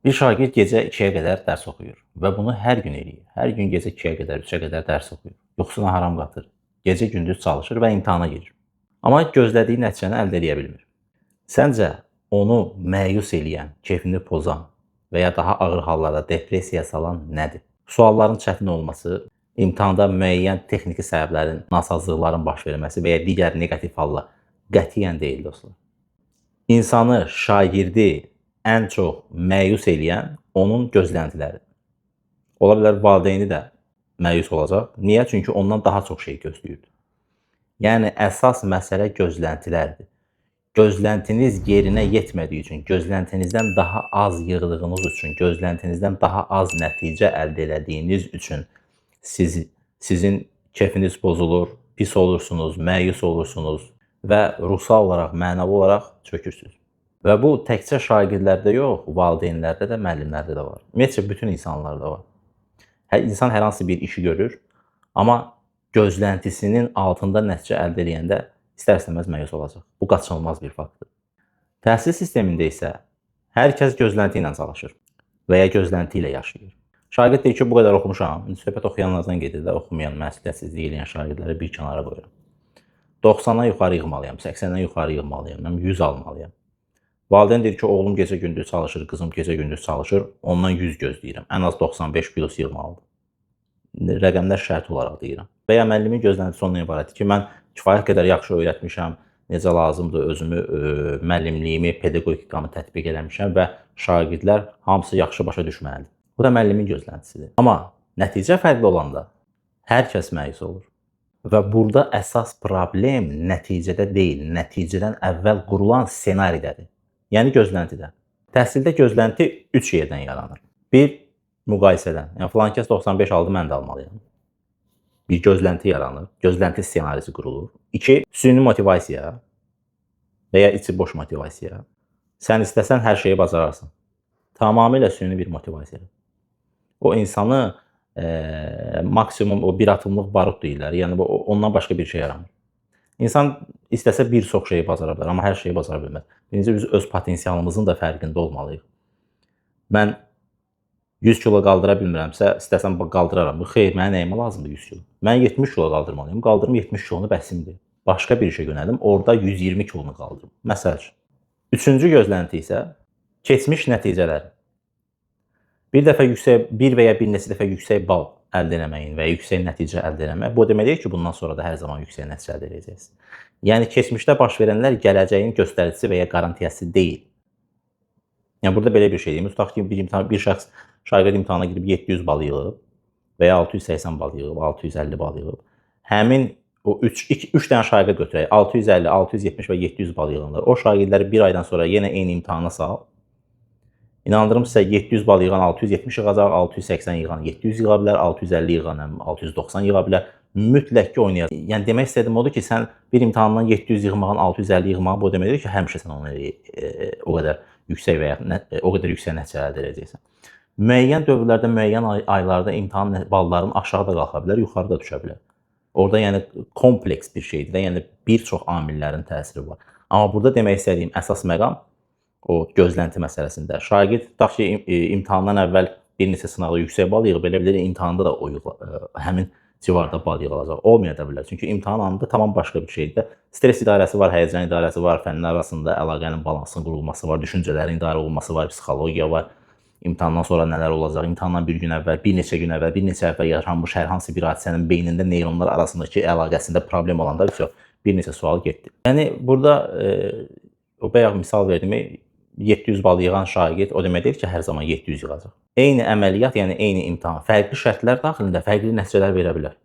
Bir şagird gecə 2-yə qədər dərs oxuyur və bunu hər gün eləyir. Hər gün gecə 2-yə qədər, 3-ə qədər dərs oxuyur. Yuxusuna haram qatır. Gecə-gündüz çalışır və imtahana girir. Amma gözlədiyi nəticəni əldə edə bilmir. Səncə onu məyus eləyən, keyfini pozan və ya daha ağır hallarda depressiyaya salan nədir? Sualların çətin olması, imtahanda müəyyən texniki səbəblərin, nasazlıqların baş verməsi və ya digər neqativ hallar qətiyyən deyil dostlar. İnsanı, şagirdi ən çox məyus eləyən onun gözləntiləridir. Ola bilər valideyni də məyus olacaq. Niyə? Çünki ondan daha çox şey gözləyirdi. Yəni əsas məsələ gözləntilərdir. Gözləntiniz yerinə yetmədiyi üçün, gözləntinizdən daha az yığdığınız üçün, gözləntinizdən daha az nəticə əldə elədiyiniz üçün sizin keyfiniz pozulur, pis olursunuz, məyus olursunuz və ruhsal olaraq, mənəvi olaraq çökürsünüz. Və bu təkcə şagirdlərdə yox, valideynlərdə də, müəllimlərdə də var. Ümumiyyətcə bütün insanlarda var. İnsan hər hansı bir işi görür, amma gözləntisinin altında nəticə əldə edəndə istər-istəməz məyus olacaq. Bu qaçınılmaz bir faktdır. Təhsil sistemində isə hər kəs gözlənti ilə çalışır və ya gözlənti ilə yaşayır. Şagird deyir ki, bu qədər oxumuşam, söhbət oxuyanlardan gedir də, oxumayan, məsuliyyətsizlik eləyən şagirdləri bir kənara qoyuram. 90-dan yuxarı yığmalıyam, 80-dən yuxarı yığmalıyam, 100 almalıyam. Valideyn deyir ki, oğlum gecə-gündüz çalışır, qızım gecə-gündüz çalışır, ondan 100 gözləyirəm. Ən az 95 plus yığmalıdır. Rəqəmlər şərt olaraq deyirəm. Və ya müəllimin gözləntisi ondan ibarətdir ki, mən kifayət qədər yaxşı öyrətmişəm, necə lazımdır, özümü, müəllimliyimi, pedagogikamı tətbiq eləmişəm və şagirdlər hamısı yaxşı başa düşməlidir. Bu da müəllimin gözləntisidir. Amma nəticə fərqli olanda hər kəs məyus olur. Və burada əsas problem nəticədə deyil, nəticədən əvvəl qurulan ssenaridədir. Yəni gözləntidə. Təhsildə gözlənti 3 yerdən yaranır. 1. Müqayisədən. Yəni filan kəs 95 aldı, mən də almalıyam. Bir gözlənti yaranır. Gözlənti ssenarisi qurulur. 2. Süni motivasiya və ya içi boş motivasiya. Sən istəsən hər şeyi bacararsan. Tamamilə süni bir motivasiyadır. O insanı maksimum o bir atımlıq barut deyirlər. Yəni ondan başqa bir şey yaramır. İnsan istəsə bir çox şeyi bacara bilər, amma hər şeyi bacara bilməz. Birinci, biz öz potensialımızın da fərqində olmalıyıq. Mən 100 kilo qaldıra bilmirəmsə, istəsəm qaldıraram. Xeyr, mənə nəyimə lazımdır 100 kilo? Mən 70 kilo qaldırmalıyım. Qaldırım 70 kilonu bəsimdir. Başqa bir işə yönəlim, orada 120 kilonu qaldırım. Məsəl üçün. Üçüncü gözlənti isə keçmiş nəticələr. Bir və ya bir neçə dəfə yüksək bal əldə eləməyin və ya yüksək nəticə əldə eləmək, bu demək deyil ki, bundan sonra da hər zaman yüksək nəticə əldə edəcəksiniz. Yəni, keçmişdə baş verənlər gələcəyin göstəricisi və ya qarantiyası deyil. Yəni, burada belə bir şey deyim. Tutaq ki, bir şəxs şagird imtahana girib 700 bal yığıb və ya 680 bal yığıb, 650 bal yığıb. Həmin o 3 dənə şagird götürək, 650, 670 və 700 bal yığınlar. O şagirdləri bir aydan sonra yenə eyni imtahana sal. İnandırım sizə 700 bal yığan 670 yığacaq, 680 yığan 700 yığa bilər, 650 yığan 690 yığa bilər. Mütləq ki, oynayacaq. Yəni, demək istədiyim odur ki, sən bir imtahandan 700 yığmağın, 650 yığmağın, bu deməkdir ki, həmişə sən onu o qədər yüksək və ya o qədər yüksək nəticə əldə edəcəksən. Müəyyən dövrlərdə, müəyyən aylarda imtahan balların aşağı da qalxa bilər, yuxarı da düşə bilər. Orada yəni kompleks bir şeydir də, yəni bir çox amillərin təsiri var. Amma burada demək istədiyim əsas məqam o gözlənti məsələsində. Şagird tutaq ki, imtahandan əvvəl bir neçə sınaqda yüksək bal yığıb, belə bilir, imtahanda da həmin civarda bal yığılacaq. Olmaya da bilər. Çünki imtahan anında tamam başqa bir şeydir. Stres idarəsi var, həyəcan idarəsi var, fənlər arasında əlaqənin balansının qurulması var, düşüncələrin idarə olunması var, psixologiya var. İmtahandan sonra nələr olacaq? İmtahandan bir gün əvvəl, bir neçə gün əvvəl, bir neçə əvvəl yaşanmış hər hansı bir hadisənin beynində neyronlar arasındakı əlaqəsində problem olanda bir neçə sual getdi. Yəni burada o bayaq misal verdim, 700 bal yığan şagird o demək deyil ki, hər zaman 700 yığacaq. Eyni əməliyyat, yəni eyni imtahan, fərqli şərtlər daxilində fərqli nəticələr verə bilər.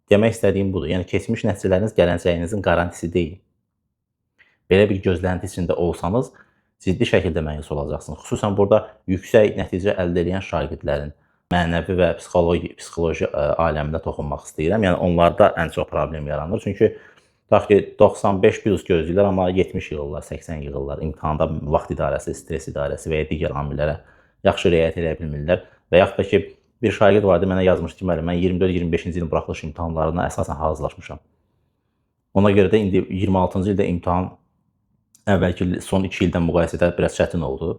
Demək istədiyim budur. Yəni keçmiş nəticələriniz gələcəyinizin qarantisi deyil. Belə bir gözlənti içində olsanız, ciddi şəkildə məyus olacaqsınız. Xüsusən burada yüksək nəticə əldə edən şagirdlərin mənəvi və psixoloji aləminə toxunmaq istəyirəm. Yəni onlarda ən çox problem yaranır. Çünki tutaq ki, 95 plus gözləyirlər, amma 70 yığırlar, 80 yığırlar. İmtahanda vaxt idarəsi, stres idarəsi və ya digər amillərə yaxşı riayət edə bilmirlər. Və yaxud da ki, bir şagird vardı, mənə yazmışdı ki, mən 24-25-ci ilin buraxılış imtahanlarına əsasən hazırlaşmışam. Ona görə də indi 26-cı ildə imtahan əvvəlki son 2 ildən müqayisədə biraz çətin oldu.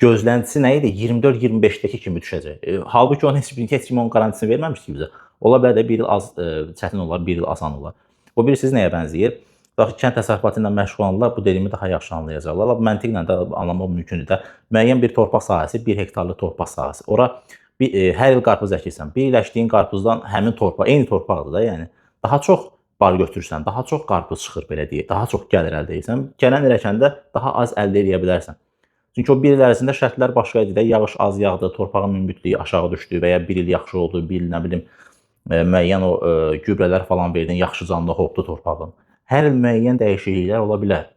gözləntisi nə idi? 24-25-dəki kimi düşəcək. Halbuki onun heç kim onun qarantisini verməmişdi ki bizə. Ola bilər də bir il az çətin olar, bir il asan olar. O bilirsiniz nəyə bənzəyir? Bax, kənd təsərrüfatı ilə məşğul olanlar bu dediyimi daha yaxşı anlayacaqlar. Məntiqlə də anlamaq mümkündür də. Müəyyən bir torpaq sahəsi, 1 hektarlıq torpaq sahəsi. Ora hər il qarpız əkirsən. Bir il əkdiyin qarpızdan həmin torpaq, eyni torpaqdır da, yəni daha çox bar götürsən, daha çox qarpız çıxır belə deyək, daha çox gəlir əldə edirsən. Gələn il əkəndə daha az əldə edə bilərsən. Çünki o bir il ərzində şərtlər başqa idi də, yağış az yağdı, torpağın münbütlüyü aşağı düşdü və ya bir il yaxşı oldu, bir il nə bilim müəyyən o gübrələr falan verdin, yaxşı canlı hopdu torpağın. Hər il müəyyən dəyişikliklər ola bilər.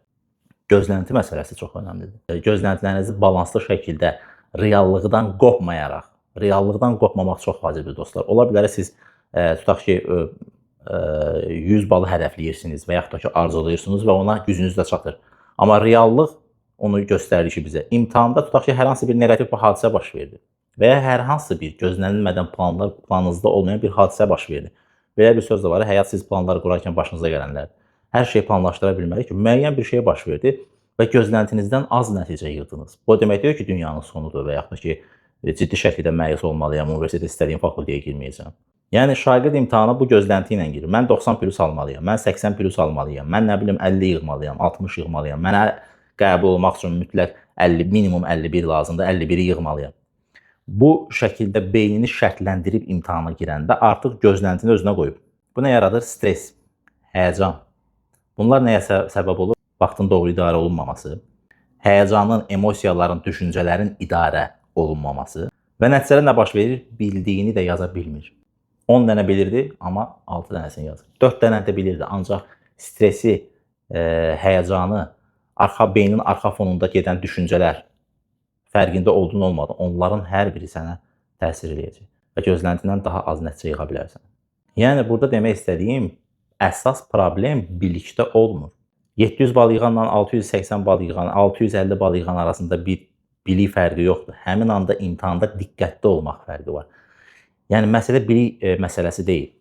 Gözlənti məsələsi çox önəmlidir. Gözləntilərinizi balanslı şəkildə reallıqdan qopmayaraq, reallıqdan qopmamaq çox vacibdir dostlar. Ola bilər siz tutaq ki 100 balı hədəfləyirsiniz və yaxud da ki arzulayırsınız və ona gücünüz də çatır. Amma reallıq onu göstərir ki bizə. İmtahanda tutaq ki hər hansı bir neqativ bir hadisə baş verdi və ya hər hansı bir gözlənilmədən planınızda olmayan bir hadisə baş verdi. Belə bir söz də var, həyat siz planlar qurarkən başınıza gələnlər. Hər şeyi planlaşdıra bilməli ki, müəyyən bir şey baş verdi və gözləntinizdən az nəticə yığdınız. Bu demək deyil ki, dünyanın sonudur və yaxud da ki, ciddi şəkildə məyus olmalıyam, universitetə istədiyim fakültəyə girməyəcəm. Yəni, şagird imtahana bu gözlənti ilə girir. Mən 90 plus almalıyam, mən 80 plus almalıyam, mən nə bilim 50 yığmalıyam, 60 yığmalıyam, mənə qəbul olmaq üçün mütləq 50, minimum 51 lazımdır, 51-i yığmalıyam. Bu şəkildə beynini şərtləndirib imtahana girəndə artıq gözləntini özünə qoyub. Bu nə yaradır? Stres, həyəcan. Bunlar nəyə səbəb olur? Vaxtın doğru idarə olunmaması, həyəcanın, emosiyaların, düşüncələrin idarə olunmaması və nəticədə nə baş verir? Bildiyini də yaza bilmir. 10 dənə bilirdi, amma 6 dənəsini yazır. 4 dənə də bilirdi, ancaq stresi, həyəcanı, beynin arxa fonunda gedən düşüncələr fərqində olduğun olmadı. Onların hər biri sənə təsir edəcək və gözləntindən daha az nəticə yığa bilərsən. Yəni, burada demək istədiyim, əsas problem bilikdə olmur. 700 bal yığanla 680 bal yığan, 650 bal yığan arasında bir bilik fərqi yoxdur. Həmin anda imtahanda diqqətli olmaq fərqi var. Yəni, məsələ bilik məsələsi deyil.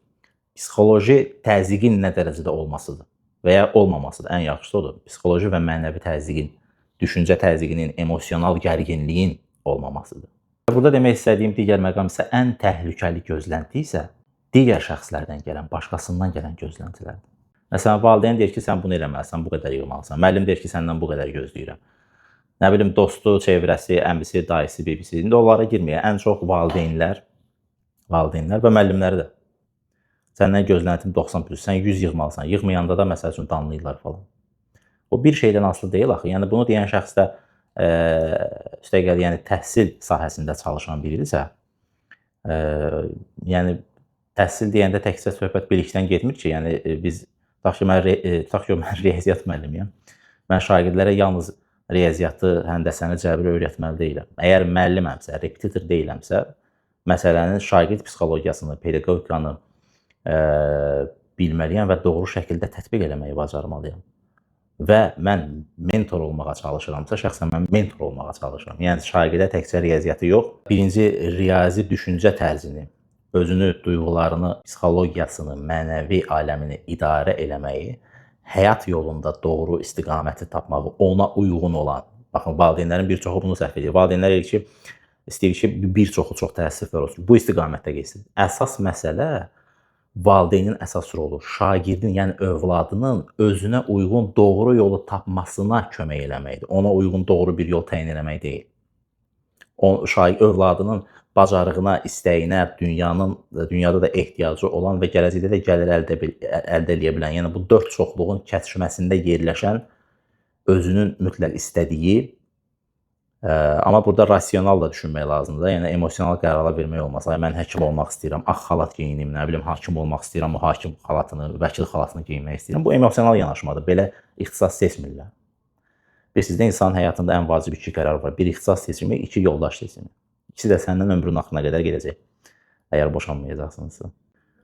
Psixoloji təzyiqin nə dərəcədə olmasıdır və ya olmamasıdır. Ən yaxşısı odur. Psixoloji və mənəvi təzyiqin, düşüncə təzyiqinin, emosional gərginliyin olmamasıdır. Burada demək istədiyim digər məqam isə ən təhlükəli gözlənti isə digər şəxslərdən gələn, başqasından gələn gözləntilərdir. Məsələn, valideyn deyir ki, sən bunu eləməlisən, bu qədər yığmalısan. Müəllim deyir ki, səndən bu qədər gözləyirəm. Nə bilim, dostu, çevrəsi, əmisi, dayısı, bibisi. İndi onlara girməyə ən çox valideynlər və müəllimləri də. Səndən gözləntim 90 plus, sən 100 yığmalısan. Yığmayanda da məsəl üçün danlayırlar falan. O bir şeydən asılı deyil axı. Yəni, bunu deyən şəxs də üstəgəl, yəni təhsil sahəsində çalışan biridirsə, yəni təhsil deyəndə təkcə söhbət bilikdən getmir ki, yəni biz tutaq ki, mən riyaziyyat müəllimiyəm. Mən şagirdlərə yalnız riyaziyyatı, həndəsəni, cəbri öyrətməli deyiləm. Əgər müəlliməmsə, repetitor deyiləmsə, məsələnin şagird psixologiyasını, pedagogikanı bilməliyəm və doğru şəkildə tətbiq eləməyi bacarmalıyam. Və mən mentor olmağa çalışıramsa, şəxsən mən mentor olmağa çalışıram. Yəni, şagirdə təkcə riyaziyyatı yox, birinci riyazi düşüncə tərzini, özünü, duyğularını, psixologiyasını, mənəvi aləmini idarə eləməyi, həyat yolunda doğru istiqaməti tapmağı, ona uyğun olan, baxın, valideynlərin bir çoxu bunu səhv edir. Valideynlər istəyir ki, bir çoxu çox təəssüflər olsun, bu istiqamətdə geçsin. Əsas məsələ valideynin əsas rolu, şagirdin, yəni övladının özünə uyğun doğru yolu tapmasına kömək eləməkdir. Ona uyğun doğru bir yol təyin eləmək deyil. Övladının bacarığına, istəyinə, dünyada da ehtiyacı olan və gələcəkdə də gəlir əldə edə bilən, yəni bu 4 çoxluğun kəsişməsində yerləşən özünün mütləq istədiyi, amma burada rasional da düşünmək lazımdır. Yəni, emosional qərarlar vermək olmaz. Mən həkim olmaq istəyirəm, ağ xalat geyinim, nə bilim, hakim olmaq istəyirəm, o hakim xalatını, vəkil xalatını geyinmək istəyirəm. Bu emosional yanaşmadır. Belə ixtisas seçmirlər. Bilirsiniz də, insanın həyatında ən vacib 2 qərar var. Bir ixtisas seçimi, 2 yoldaş seçimi. İkisi də səndən ömrün axırına qədər gedəcək, əgər boşanmayacaqsınızsa.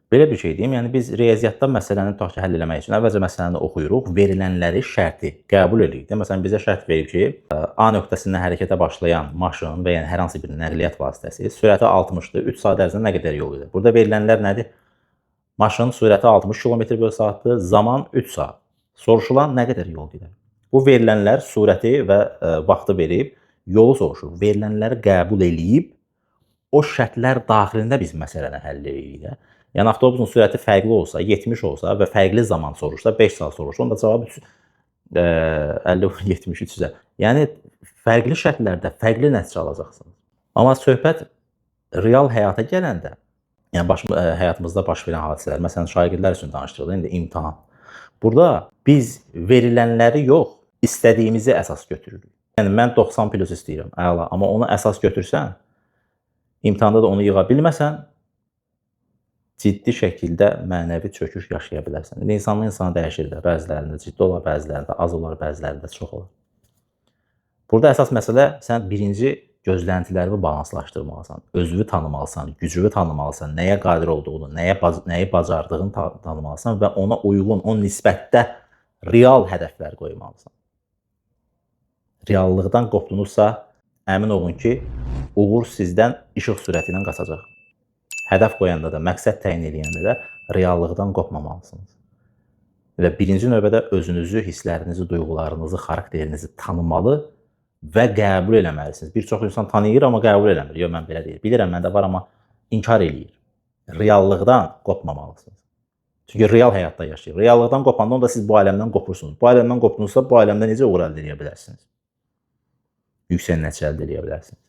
Belə bir şey deyim, yəni biz riyaziyyatda məsələni tutaq ki, həll eləmək üçün əvvəlcə məsələni oxuyuruq, verilənləri şərti qəbul edirik. Məsələn, bizə şərt verib ki, A nöqtəsindən hərəkətə başlayan maşın və yəni hər hansı bir nəqliyyat vasitəsi sürəti 60-dır, 3 saat ərzində nə qədər yol gedir? Burada verilənlər nədir? Maşın sürəti 60 km/saatdır, zaman 3 saat. Soruşulan nə qədər yol gedir? Bu verilənlər surəti və vaxtı verib, yolu soruşur. Verilənləri qəbul eləyib, o şərtlər daxilində biz məsələni həll edirik də. Yəni avtobusun sürəti fərqli olsa, 70 olsa və fərqli zaman soruşsa, 5 saat soruşsa, onda cavab 50-73-ə. Yəni fərqli şərtlərdə fərqli nəticə alacaqsınız. Amma söhbət real həyata gələndə, yəni həyatımızda baş verən hadisələr, məsələn şagirdlər üçün danışdırılır, indi imtahan. Burada biz verilənləri yox, istədiyimizi əsas götürürük. Yəni mən 90 plus istəyirəm, əla, amma onu əsas götürsən, imtahanda da onu yığa bilməsən, ciddi şəkildə mənəvi çöküş yaşaya bilərsən. İnsandan insana dəyişir də, bəzilərində ciddi olar, bəzilərində az olar, bəzilərində çox olar. Burada əsas məsələ sən birinci gözləntilərini balanslaşdırmalısan, özünü tanımalısan, gücünü tanımalısan, nəyə qadir olduğunu, nəyi bacardığını tanımalısan və ona uyğun, o nisbətdə real hədəflər qoymalısan. Reallıqdan qopdunuzsa, əmin olun ki, uğur sizdən işıq sürəti ilə qaçacaq. Hədəf qoyanda da, məqsəd təyin edəndə də reallıqdan qopmamalısınız. Və birinci növbədə özünüzü, hisslərinizi, duyğularınızı, xarakterinizi tanımalı və qəbul eləməlisiniz. Bir çox insan tanıyır, amma qəbul eləmir. Yox, mən belə deyil. Bilirəm, məndə var, amma inkar eləyir. Reallıqdan qopmamalısınız. Çünki real həyatda yaşayır. Reallıqdan qopanda onda siz bu aləmdən qopursunuz. Bu aləmdən qopdunuzsa, bu aləmdə necə uğur əldə edə bilərsiniz? Yüksək nəticə əldə edə bilərsiniz.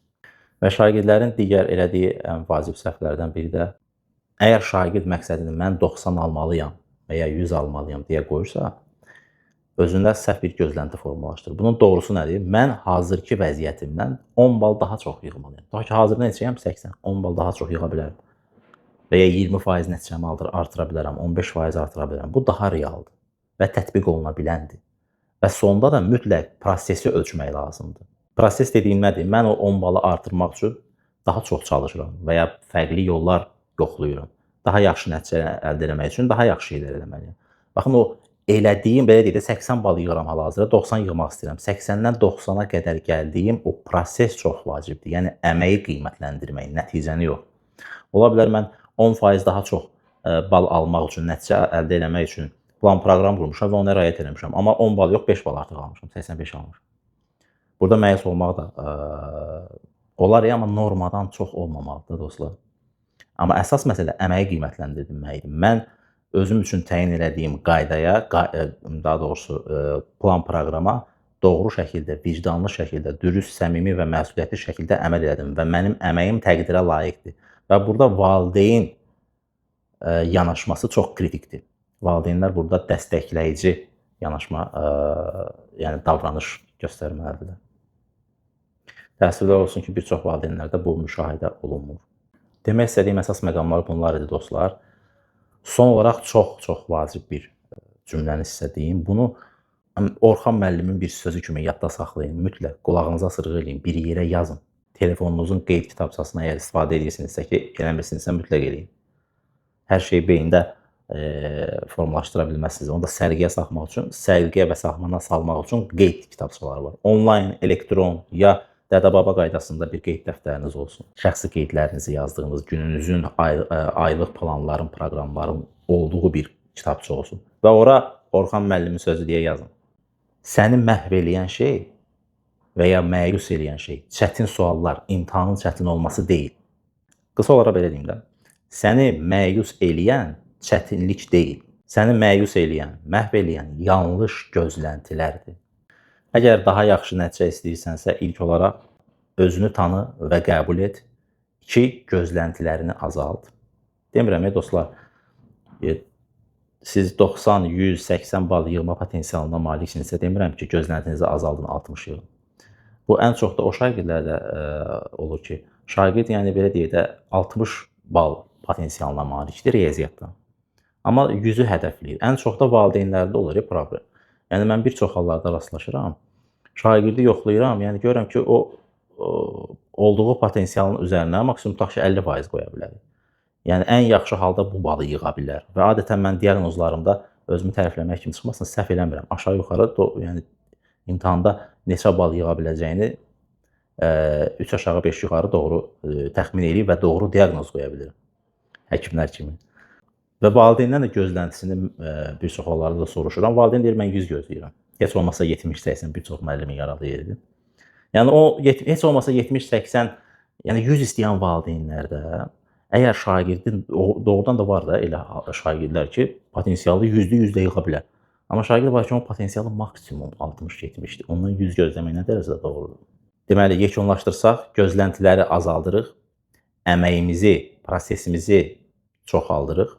Və şagirdlərin digər elədiyi ən vacib səhvlərdən biri də, əgər şagird məqsədini mən 90 almalıyam və ya 100 almalıyam deyə qoyursa, özündə səhv bir gözlənti formalaşdırır. Bunun doğrusu nədir? Mən hazırki vəziyyətimdən 10 bal daha çox yığmalıyam. Daha ki, hazırda neçəyəm? 80. 10 bal daha çox yığa bilərəm. Və ya 20% nəticəmi artıra bilərəm, 15% artıra bilərəm. Bu daha realdır və tətbiq oluna biləndir. Və sonda da mütləq prosesi ölçmək lazımdır. Proses dediyim nədir? Mən o 10 balı artırmaq üçün daha çox çalışıram və ya fərqli yollar yoxlayıram. Daha yaxşı nəticə əldə etmək üçün daha yaxşı şeylər eləməliyəm. Baxın, o elədiyim, belə deyək də 80 bal yığıram hal-hazırda, 90 yığmaq istəyirəm. 80-dən 90-a qədər gəldiyim o proses çox vacibdir. Yəni əməyi qiymətləndirmək, nəticəni yox. Ola bilər mən 10% daha çox bal almaq üçün, nəticə əldə etmək üçün plan proqram qurmuşam və ona riayət etmişəm. Amma 10 bal yox, 5 bal artıq almışam, 85 almışam. Burada məyus olmaq da olar, amma normadan çox olmamalıdır dostlar. Amma əsas məsələ əməyi qiymətləndirməkdir. Mən özüm üçün təyin elədiyim qaydaya, daha doğrusu plan proqrama doğru şəkildə, vicdanlı şəkildə, dürüst, səmimi və məsuliyyətli şəkildə əməl elədim və mənim əməyim təqdirə layiqdir. Və burada valideyn yanaşması çox kritikdir. Valideynlər burada dəstəkləyici yanaşma, yəni davranış göstərməlidirlər. Təəssüflər olsun ki, bir çox valideynlərdə bu müşahidə olunmur. Demək istədiyim əsas məqamlar bunlar idi dostlar. Son olaraq çox vacib bir cümləni sizə deyim. Bunu Orxan müəllimin bir sözü kimi yadda saxlayın. Mütləq qulağınıza sırğı eləyin, bir yerə yazın. Telefonunuzun qeyd kitabçasına əgər istifadə edirsinizsə ki, eləmirsinizsə mütləq eləyin. Hər şeyi beyində formalaşdıra bilməzsiniz. Onu da sərgiyə saxmaq üçün, sərgiyə və saxmana salmaq üçün qeyd kitabçaları var. Online, elektron ya dədə-baba qaydasında bir qeyd dəftəriniz olsun. Şəxsi qeydlərinizi yazdığınız, gününüzün, aylıq planların, proqramların olduğu bir kitabça olsun. Və ora Orxan müəllimin sözü deyə yazın. Səni məhv eləyən şey və ya məyus eləyən şey çətin suallar, imtahanın çətin olması deyil. Qısa olaraq belə deyim də. Səni məyus eləyən çətinlik deyil. Səni məyus eləyən, məhv eləyən yanlış gözləntilərdir. Əgər daha yaxşı nəticə istəyirsənsə, ilk olaraq özünü tanı və qəbul et. 2. Gözləntilərini azalt. Demirəm, dostlar, siz 90, 100, 80 bal yığma potensialına maliksinizsə, demirəm ki, gözləntinizi azaldın, 60 yığın. Bu, ən çox da o şagirdlərdə olur ki, şagird, yəni belə deyək də, 60 bal potensialına malikdir riyaziyyatdan. Amma 100-ü hədəfləyir. Ən çox da valideynlərdə olur problem. Yəni, mən bir çox hallarda rastlaşıram, şagirdi yoxlayıram, yəni görürəm ki, o olduğu potensialın üzərinə maksimum tutaq ki, 50% qoya bilər. Yəni, ən yaxşı halda bu balı yığa bilər. Və adətən mən diaqnozlarımda özümü tərifləmək kimi çıxmasın, səhv eləmirəm. Aşağı-yuxarı, yəni, imtahanda neçə bal yığa biləcəyini 3 aşağı 5 yuxarı doğru təxmin edib və doğru diaqnoz qoya bilirim. Həkimlər kimi. Və valideyndən də gözləntisini bir çox hallarda da soruşuram. Valideyn deyir, mən 100 gözləyirəm. Heç olmasa 70-80 bir çox müəllimi yaralı yeridir. Yəni o heç olmasa 70-80, yəni 100 istəyən valideynlərdə əgər şagirdin doğrudan da var da elə şagirdlər ki, potensialı %100 də yığa bilər. Amma şagird var ki, onun potensialı maksimum 60-70-dir. Ondan 100 gözləmək nə dərəcədə doğrudur? Deməli, yekunlaşdırsaq, gözləntiləri azaldırıq, əməyimizi, prosesimizi çoxaldırıq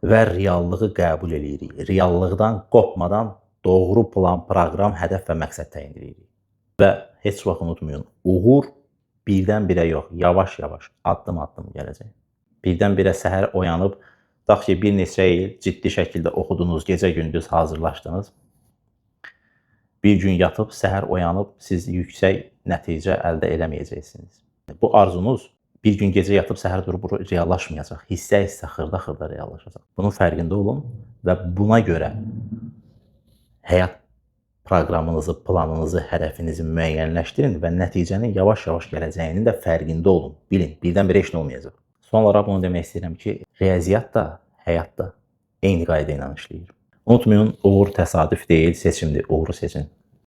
və reallığı qəbul eləyirik. Reallıqdan qopmadan doğru plan, proqram, hədəf və məqsəd təyin edirik. Və heç vaxt unutmayın, uğur birdən-birə yox, yavaş-yavaş, addım-addım gələcək. Birdən-birə səhər oyanıb, tutaq ki, bir neçə il ciddi şəkildə oxudunuz, gecə-gündüz hazırlaşdınız. Bir gün yatıb, səhər oyanıb, siz yüksək nəticə əldə eləməyəcəksiniz. Bu arzunuz bir gün gecə yatıb, səhər durub reallaşmayacaq. Hissə-hissə, xırda-xırda reallaşacaq. Bunun fərqində olun və buna görə həyat proqramınızı, planınızı, hədəfinizi müəyyənləşdirin və nəticənin yavaş-yavaş gələcəyinin də fərqində olun. Bilin, birdən-birə heç nə olmayacaq. Son olaraq bunu demək istəyirəm ki, riyaziyyat da, həyat da eyni qayda ilə işləyir. Unutmayın, uğur təsadüf deyil, seçimdir. Uğuru seçin.